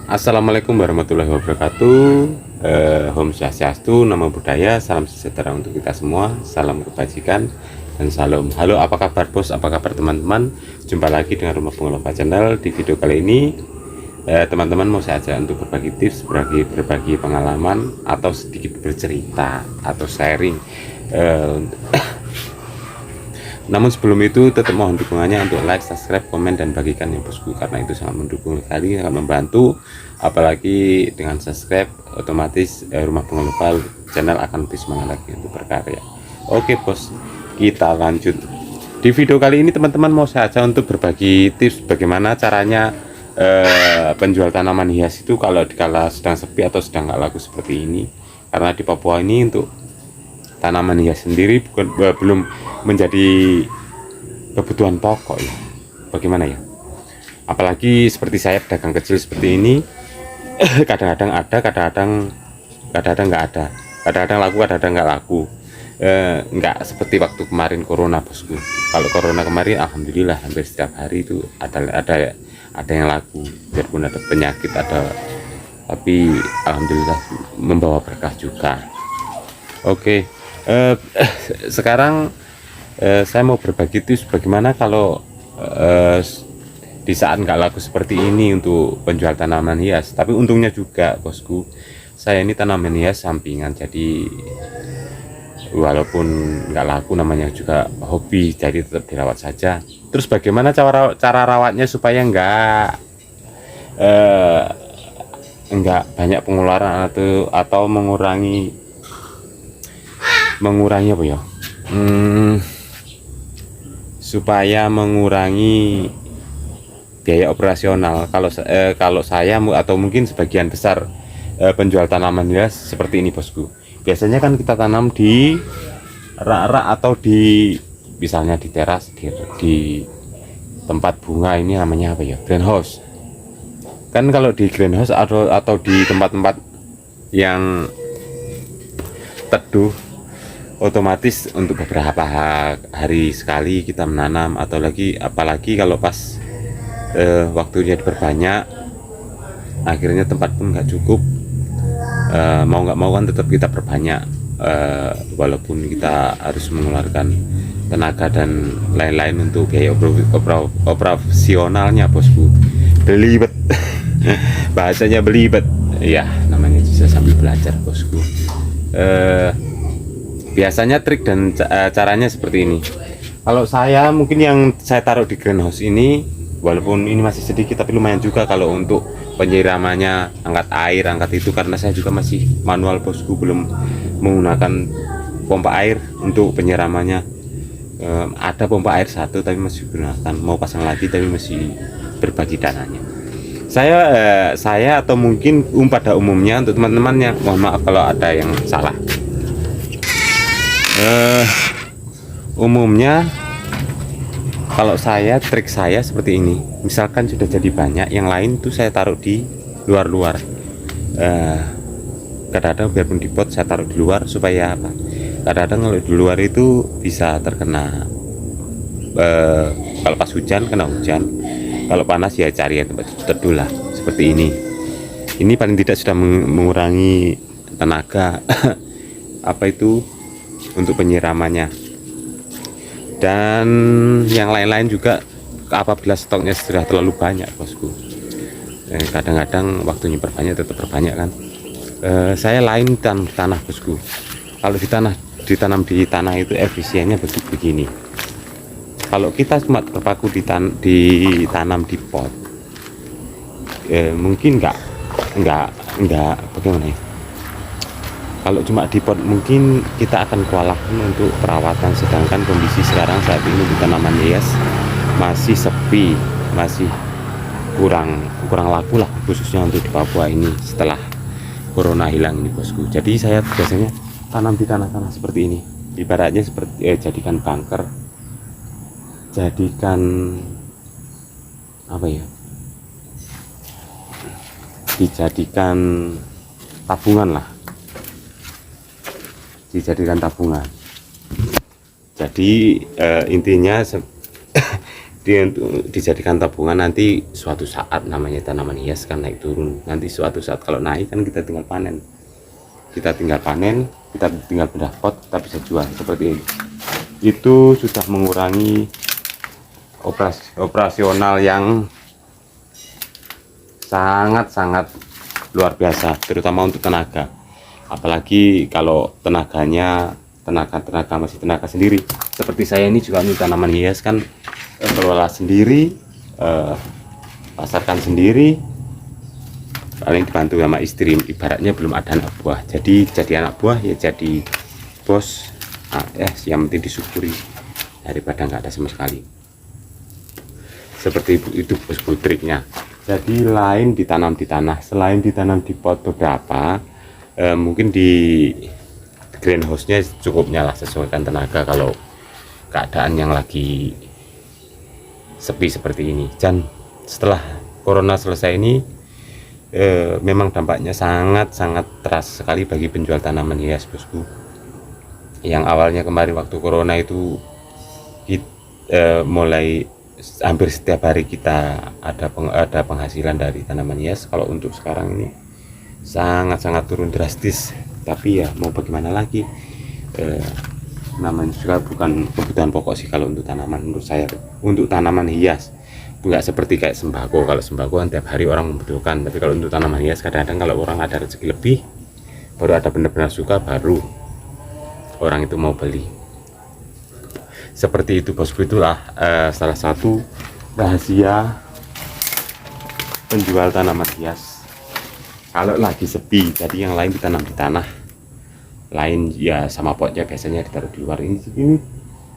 Assalamualaikum warahmatullahi wabarakatuh. Om Swastiastu, Namo Buddhaya, salam sejahtera untuk kita semua, salam kebajikan dan salam. Halo, apa kabar bos? Apa kabar teman-teman? Jumpa lagi dengan Rumah Pengelola Channel. Di video kali ini, teman-teman mau saya ajak untuk berbagi tips, berbagi pengalaman atau sedikit bercerita atau sharing. Namun sebelum itu tetap mohon dukungannya untuk like, subscribe, komen, dan bagikan ya bosku, karena itu sangat mendukung sekali, sangat membantu. Apalagi dengan subscribe otomatis Rumah Pengelola Channel akan lebih semangat lagi untuk berkarya. Oke bos, kita lanjut. Di video kali ini teman-teman mau saya ajak untuk berbagi tips bagaimana caranya penjual tanaman hias itu kalau dikala sedang sepi atau sedang nggak laku seperti ini. Karena di Papua ini untuk tanaman hias sendiri belum menjadi kebutuhan pokok ya. Bagaimana ya? Apalagi seperti saya pedagang kecil seperti ini, kadang-kadang ada, kadang-kadang nggak ada, kadang-kadang laku, kadang-kadang nggak laku. Nggak seperti waktu kemarin corona bosku. Kalau corona kemarin alhamdulillah hampir setiap hari itu ada yang laku, biarpun ada penyakit tapi alhamdulillah membawa berkah juga. Oke. Sekarang saya mau berbagi tips bagaimana kalau di saat nggak laku seperti ini untuk penjual tanaman hias. Tapi untungnya juga bosku, saya ini tanaman hias sampingan, jadi walaupun nggak laku namanya juga hobi, jadi tetap dirawat saja. Terus bagaimana cara rawatnya supaya nggak banyak pengeluaran atau mengurangi apa ya, supaya mengurangi biaya operasional. Kalau saya atau mungkin sebagian besar penjual tanaman hias seperti ini bosku, biasanya kan kita tanam di rak-rak atau misalnya di teras, di tempat bunga, ini namanya apa ya, greenhouse kan. Kalau di greenhouse atau di tempat-tempat yang teduh, otomatis untuk beberapa hari sekali kita menanam, atau apalagi kalau pas waktunya diperbanyak, akhirnya tempat pun nggak cukup. Mau nggak mau kan tetap kita perbanyak, walaupun kita harus mengeluarkan tenaga dan lain-lain untuk biaya operasionalnya bosku. Belibet bahasanya belibet ya, namanya bisa sambil belajar bosku. Biasanya trik dan caranya seperti ini. Kalau saya mungkin yang saya taruh di greenhouse ini, walaupun ini masih sedikit tapi lumayan juga kalau untuk penyiramannya, angkat itu, karena saya juga masih manual bosku, belum menggunakan pompa air untuk penyiramannya. Ada pompa air satu tapi masih gunakan, mau pasang lagi tapi masih berbagi dananya. Saya atau mungkin pada umumnya, untuk teman-temannya mohon maaf kalau ada yang salah. Umumnya kalau trik saya seperti ini. Misalkan sudah jadi banyak, yang lain tuh saya taruh di luar-luar. Kadang-kadang biarpun di pot saya taruh di luar, supaya apa, kadang-kadang kalau di luar itu bisa terkena, kalau pas hujan kena hujan, kalau panas ya cari yang tempat teduh lah, seperti ini. Ini paling tidak sudah mengurangi tenaga apa itu untuk penyiramannya. Dan yang lain-lain juga, apabila stoknya sudah terlalu banyak bosku, kadang-kadang waktunya perbanyak, tetap perbanyak kan. Saya lain tanah bosku. Kalau ditanam di tanah itu efisiennya begini. Kalau kita cuma terpaku ditanam di pot, mungkin nggak bagaimana ya. Kalau cuma di pot mungkin kita akan kewalahan untuk perawatan, sedangkan kondisi sekarang saat ini di tanaman hias masih sepi, masih kurang laku lah, khususnya untuk di Papua ini setelah corona hilang ini bosku. Jadi saya biasanya tanam di tanah-tanah seperti ini, ibaratnya seperti jadikan bunker, jadikan apa ya, dijadikan tabungan lah, dijadikan tabungan. Jadi intinya dia untuk dijadikan tabungan. Nanti suatu saat namanya tanaman hias kan naik turun, nanti suatu saat kalau naik kan kita tinggal panen, kita tinggal pindah pot, kita bisa jual seperti ini. Itu sudah mengurangi operasional yang sangat luar biasa, terutama untuk tenaga. Apalagi kalau tenaga masih tenaga sendiri. Seperti saya ini juga untuk tanaman hias kan, kelola sendiri, pasarkan sendiri, paling dibantu sama istri. Ibaratnya belum ada anak buah, jadi anak buah ya jadi bos. Yang penting disyukuri daripada nggak ada sama sekali. Seperti itu bosku triknya. Jadi lain ditanam di tanah, selain ditanam di pot beberapa, mungkin di greenhouse-nya cukupnya lah, sesuaikan tenaga kalau keadaan yang lagi sepi seperti ini. Dan setelah corona selesai ini, memang dampaknya sangat terasa sekali bagi penjual tanaman hias bosku. Yang awalnya kemarin waktu corona itu mulai hampir setiap hari kita ada penghasilan dari tanaman hias. Kalau untuk sekarang ini sangat turun drastis, tapi ya mau bagaimana lagi, namanya juga bukan kebutuhan pokok sih kalau untuk tanaman. Menurut saya untuk tanaman hias nggak seperti kayak sembako. Kalau sembako kan tiap hari orang membutuhkan, tapi kalau untuk tanaman hias kadang-kadang kalau orang ada rezeki lebih, baru ada benar-benar suka, baru orang itu mau beli. Seperti itu bosku. Itulah salah satu rahasia penjual tanaman hias kalau lagi sepi. Jadi yang lain ditanam di tanah, lain ya sama potnya biasanya ditaruh di luar. Ini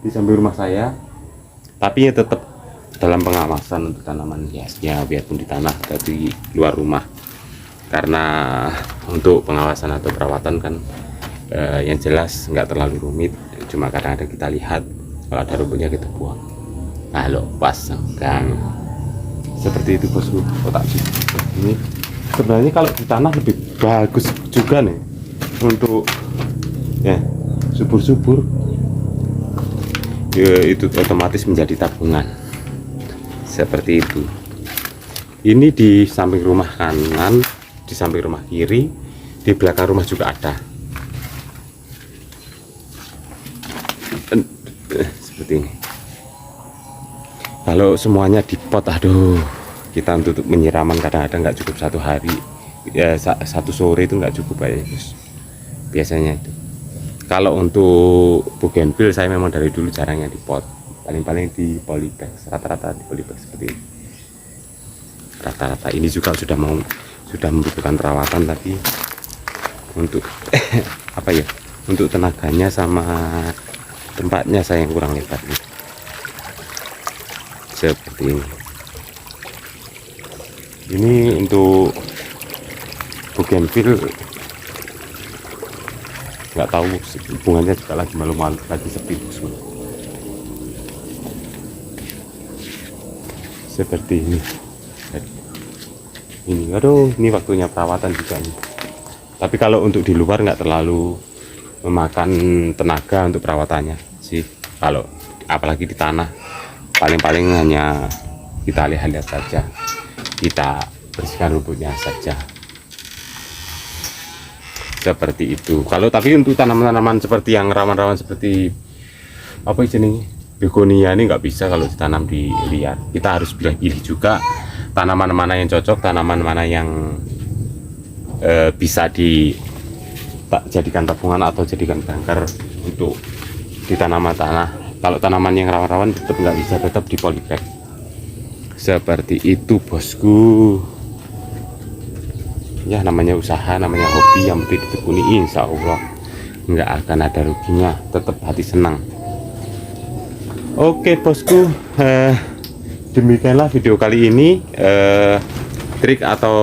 di samping rumah saya, tapi ya tetap dalam pengawasan untuk tanaman hiasnya, biarpun di tanah atau di luar rumah. Karena untuk pengawasan atau perawatan kan yang jelas nggak terlalu rumit, cuma kadang-kadang kita lihat kalau ada rumputnya kita buang, kalau pas senggang. Seperti itu bosku. Kotak ini sebenarnya kalau di tanah lebih bagus juga nih, untuk ya subur ya, itu otomatis menjadi tabungan seperti itu. Ini di samping rumah kanan, di samping rumah kiri, di belakang rumah juga ada. Seperti ini. Kalau semuanya di pot, aduh, kita untuk penyiraman kadang-kadang nggak cukup satu hari, ya satu sore itu nggak cukup ya biasanya itu. Kalau untuk bougainville saya memang dari dulu jarangnya di pot, paling di polybag, rata-rata di polybag seperti ini. Rata-rata ini juga sudah membutuhkan perawatan, tapi untuk apa ya, untuk tenaganya sama tempatnya saya yang kurang lebar nih. Seperti ini untuk bougainville nggak tahu hubungannya juga lagi malu-malu, lagi sepi bosku. Seperti ini. Aduh, ini waktunya perawatan juga nih. Tapi kalau untuk di luar nggak terlalu memakan tenaga untuk perawatannya sih. Kalau apalagi di tanah, paling hanya kita lihat saja, kita bersihkan rumputnya saja. Seperti itu. Tapi untuk tanaman-tanaman seperti yang rawan-rawan seperti apa jenisnya, begonia ini nggak bisa kalau ditanam di liar. Kita harus pilih-pilih juga tanaman mana yang cocok, tanaman mana yang bisa dijadikan tabungan atau jadikan bangker untuk di tanaman tanah. Kalau tanaman yang rawan-rawan tetap nggak bisa, tetap di polybag. Seperti itu bosku. Ya namanya usaha, namanya hobi, yang penting ditekuni, insya Allah nggak akan ada ruginya, tetap hati senang. Oke bosku, demikianlah video kali ini, trik atau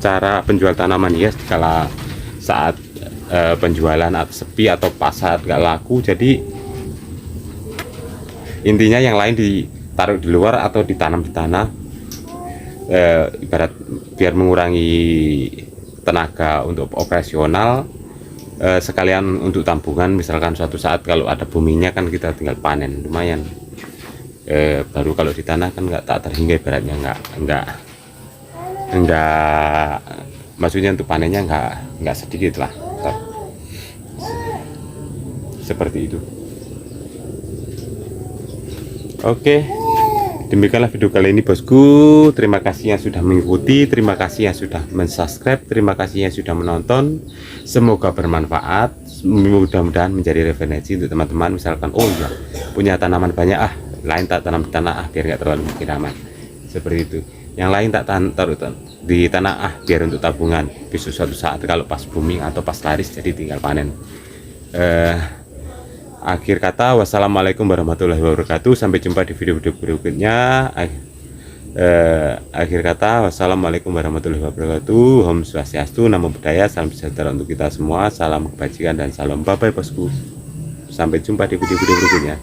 cara penjual tanaman hias kala saat penjualan atau sepi atau pasar nggak laku. Jadi intinya yang lain ditaruh di luar atau ditanam di tanah, ibarat biar mengurangi tenaga untuk operasional, sekalian untuk tabungan. Misalkan suatu saat kalau ada buminya kan kita tinggal panen, lumayan Baru kalau di tanah kan nggak tak terhingga, ibaratnya enggak, maksudnya untuk panennya enggak sedikit lah, seperti itu. Oke, demikianlah video kali ini bosku. Terima kasih yang sudah mengikuti, terima kasih yang sudah mensubscribe, terima kasih yang sudah menonton. Semoga bermanfaat, mudah-mudahan menjadi referensi untuk teman-teman. Misalkan, oh iya, punya tanaman banyak, lain tak tanam di tanah biar nggak terlalu kiraman, seperti itu. Yang lain tak taruh di tanah biar untuk tabungan, besok suatu saat kalau pas booming atau pas laris jadi tinggal panen. Akhir kata, wassalamualaikum warahmatullahi wabarakatuh. Sampai jumpa di video-video berikutnya. Akhir kata, wassalamualaikum warahmatullahi wabarakatuh. Om Swastiastu, Namo Buddhaya, salam sejahtera untuk kita semua, salam kebajikan dan salam bye bye bosku. Sampai jumpa di video-video berikutnya.